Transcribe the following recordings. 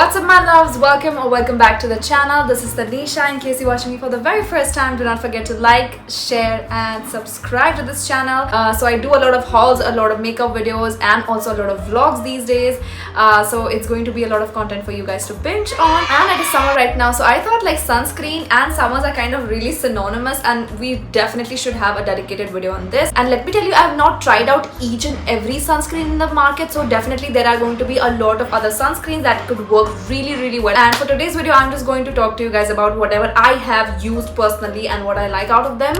What's up my loves, welcome back to the channel. This is Tanisha. In case you're watching me for the very first time, do not forget to like, share and subscribe to this channel. So I do a lot of hauls, a lot of makeup videos and also a lot of vlogs these days. So it's going to be a lot of content for you guys to binge on. And it is summer right now, so I thought like sunscreen and summers are kind of really synonymous and we definitely should have a dedicated video on this. And let me tell you, I have not tried out each and every sunscreen in the market, so definitely there are going to be a lot of other sunscreens that could work really well. And for today's video, I'm just going to talk to you guys about whatever I have used personally and what I like out of them.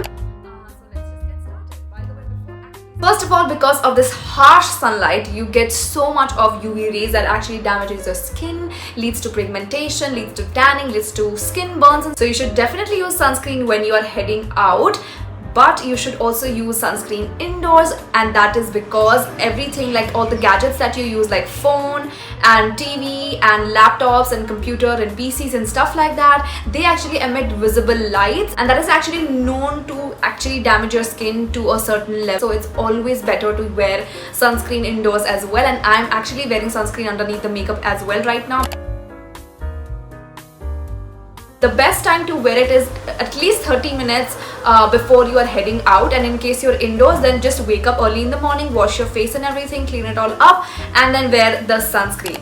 First of all, because of this harsh sunlight, you get so much of UV rays that actually damages your skin, leads to pigmentation, leads to tanning, leads to skin burns. So you should definitely use sunscreen when you are heading out. But you should also use sunscreen indoors, and that is because everything, like all the gadgets that you use like phone and TV and laptops and computer and PCs and stuff like that, they actually emit visible lights, and that is actually known to actually damage your skin to a certain level. So it's always better to wear sunscreen indoors as well, and I'm actually wearing sunscreen underneath the makeup as well right now. The best time to wear it is at least 30 minutes before you are heading out, and in case you're indoors, then just wake up early in the morning, wash your face and everything, clean it all up, and then wear the sunscreen.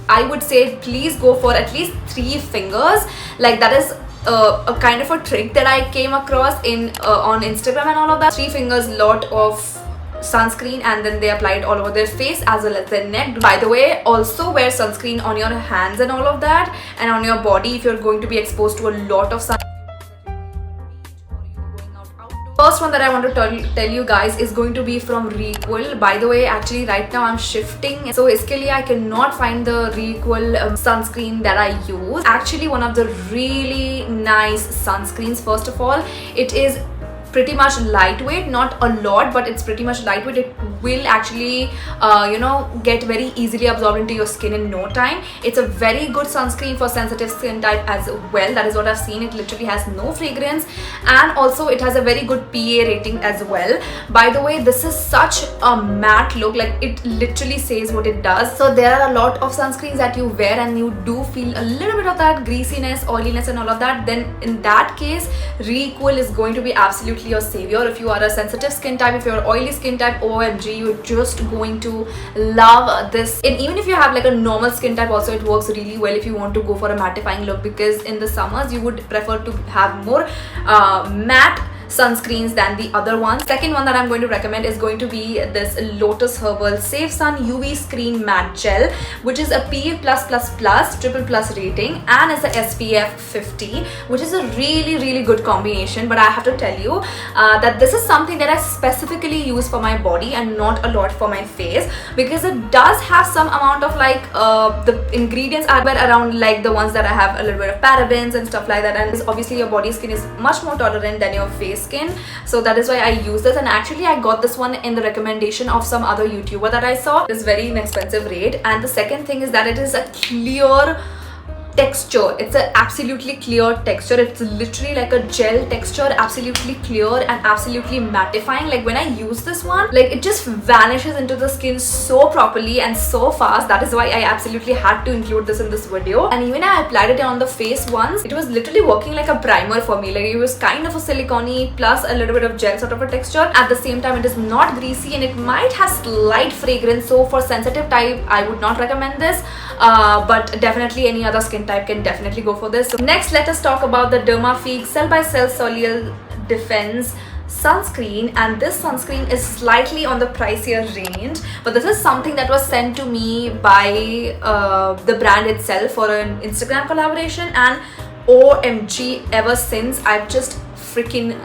I would say please go for at least 3 fingers. Like that is a kind of a trick that I came across in on Instagram and all of that. 3 fingers, lot of sunscreen, and then they apply it all over their face as well as their neck. By the way, also wear sunscreen on your hands and all of that, and on your body if you're going to be exposed to a lot of sun. First one that I want to tell you guys is going to be from EQUIL. By the way, actually right now I'm shifting, so iske liye I cannot find the EQUIL sunscreen that I use. Actually one of the really nice sunscreens. First of all, it is pretty much lightweight, not a lot, but it's pretty much lightweight. It will actually get very easily absorbed into your skin in no time. It's a very good sunscreen for sensitive skin type as well. That is what I've seen. It literally has no fragrance, and also it has a very good PA rating as well. By the way, this is such a matte look, like it literally says what it does. So there are a lot of sunscreens that you wear and you do feel a little bit of that greasiness, oiliness and all of that. Then in that case, EQUIL is going to be absolutely your savior. If you are a sensitive skin type, if you're oily skin type, OMG, you're just going to love this. And even if you have like a normal skin type also, it works really well if you want to go for a mattifying look, because in the summers you would prefer to have more matte sunscreens than the other ones. Second one that I'm going to recommend is going to be this Lotus Herbal Safe Sun UV Screen Matte Gel, which is a PA+++ triple plus rating and is a SPF 50, which is a really good combination. But I have to tell you that this is something that I specifically use for my body and not a lot for my face, because it does have some amount of like the ingredients are around like the ones that I have a little bit of parabens and stuff like that, and obviously your body skin is much more tolerant than your face skin. So that is why I use this, and actually I got this one in the recommendation of some other YouTuber that I saw. It is very inexpensive rate. And the second thing is that it is a clear texture. It's an absolutely clear texture. It's literally like a gel texture, absolutely clear and absolutely mattifying. Like when I use this one, like it just vanishes into the skin so properly and so fast. That is why I absolutely had to include this in this video. And even I applied it on the face once, it was literally working like a primer for me. Like it was kind of a silicone plus a little bit of gel sort of a texture. At the same time, it is not greasy and it might have slight fragrance. So for sensitive type, I would not recommend this. But definitely any other skin type can definitely go for this. So next, let us talk about the Dermafique Cell by Cell Soleil Defense sunscreen, and this sunscreen is slightly on the pricier range, but this is something that was sent to me by the brand itself for an Instagram collaboration, and OMG, ever since I've just freaking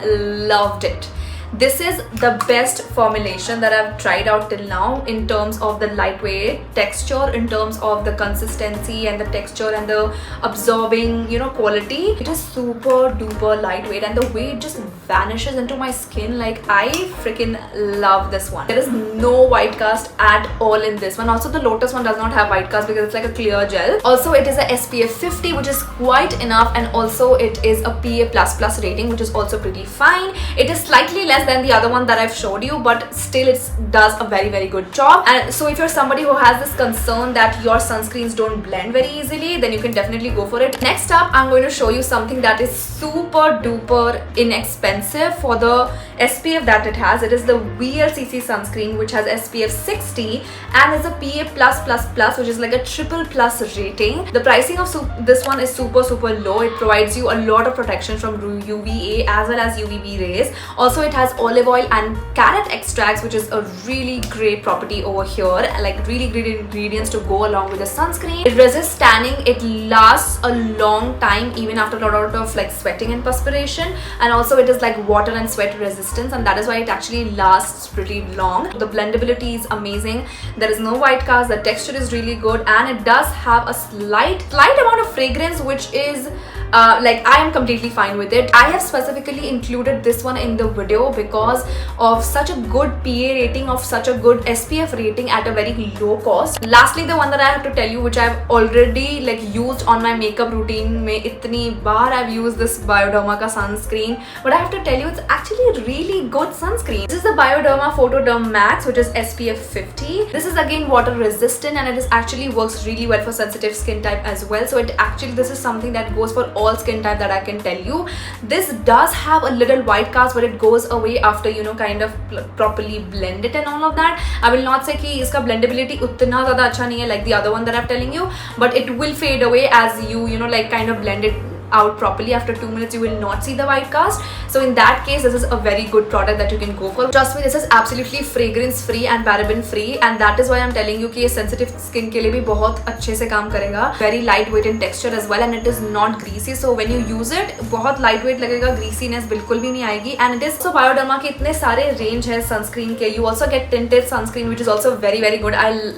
loved it. This is the best formulation that I've tried out till now in terms of the lightweight texture, in terms of the consistency and the texture and the absorbing, quality. It is super duper lightweight, and the way it just vanishes into my skin, like I freaking love this one. There is no white cast at all in this one. Also the Lotus one does not have white cast because it's like a clear gel. Also it is a SPF 50, which is quite enough, and also it is a PA++ rating, which is also pretty fine. It is slightly less less than the other one that I've showed you, but still it does a very good job. And so if you're somebody who has this concern that your sunscreens don't blend very easily, then you can definitely go for it. Next up, I'm going to show you something that is super duper inexpensive for the SPF that it has. It is the VLCC sunscreen, which has SPF 60 and is a PA+++, which is like a triple plus rating. The pricing of this one is super low. It provides you a lot of protection from UVA as well as UVB rays. Also, it has olive oil and carrot extracts, which is a really great property over here, like really great ingredients to go along with the sunscreen. It resists tanning. It lasts a long time even after a lot of like sweating and perspiration, and also it is like water and sweat resistance, and that is why it actually lasts pretty long. The blendability is amazing. There is no white cast. The texture is really good, and it does have a slight amount of fragrance, which is like I am completely fine with it. I have specifically included this one in the video because of such a good PA rating, of such a good SPF rating at a very low cost. Lastly, the one that I have to tell you, which I've already like used on my makeup routine mein itni baar I've used this Bioderma ka sunscreen, but I have to tell you, it's actually a really good sunscreen. This is the Bioderma Photoderm Max, which is SPF 50. This is again water resistant, and it is actually works really well for sensitive skin type as well. So this is something that goes for all skin type, that I can tell you. This does have a little white cast, but it goes away after, you know, kind of properly blend it and all of that. I will not say ki iska blendability utna zyada acha nahi hai like the other one that I'm telling you, but it will fade away as you know, like kind of blend it out properly. After 2 minutes you will not see the white cast. So in that case, this is a very good product that you can go for. Trust me, this is absolutely fragrance free and paraben free, and that is why I'm telling you कि ये sensitive skin के लिए भी बहुत अच्छे से काम करेगा. Very lightweight in texture as well, and it is not greasy. So when you use it, बहुत lightweight लगेगा, greasiness बिल्कुल भी नहीं आएगी. And it is so Bioderma के इतने सारे range है sunscreen के. You also get tinted sunscreen, which is also very good. I'll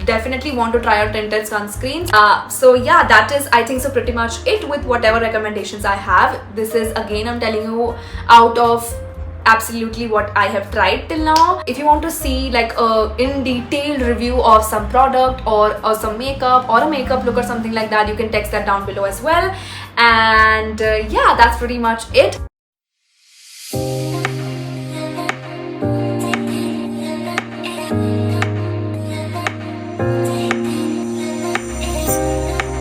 definitely want to try out tinted sunscreens. So yeah, that is, I think so, pretty much it with whatever recommendations I have. This is again, I'm telling you, out of absolutely what I have tried till now. If you want to see like a in detailed review of some product or some makeup or a makeup look or something like that, you can text that down below as well. And yeah, that's pretty much it.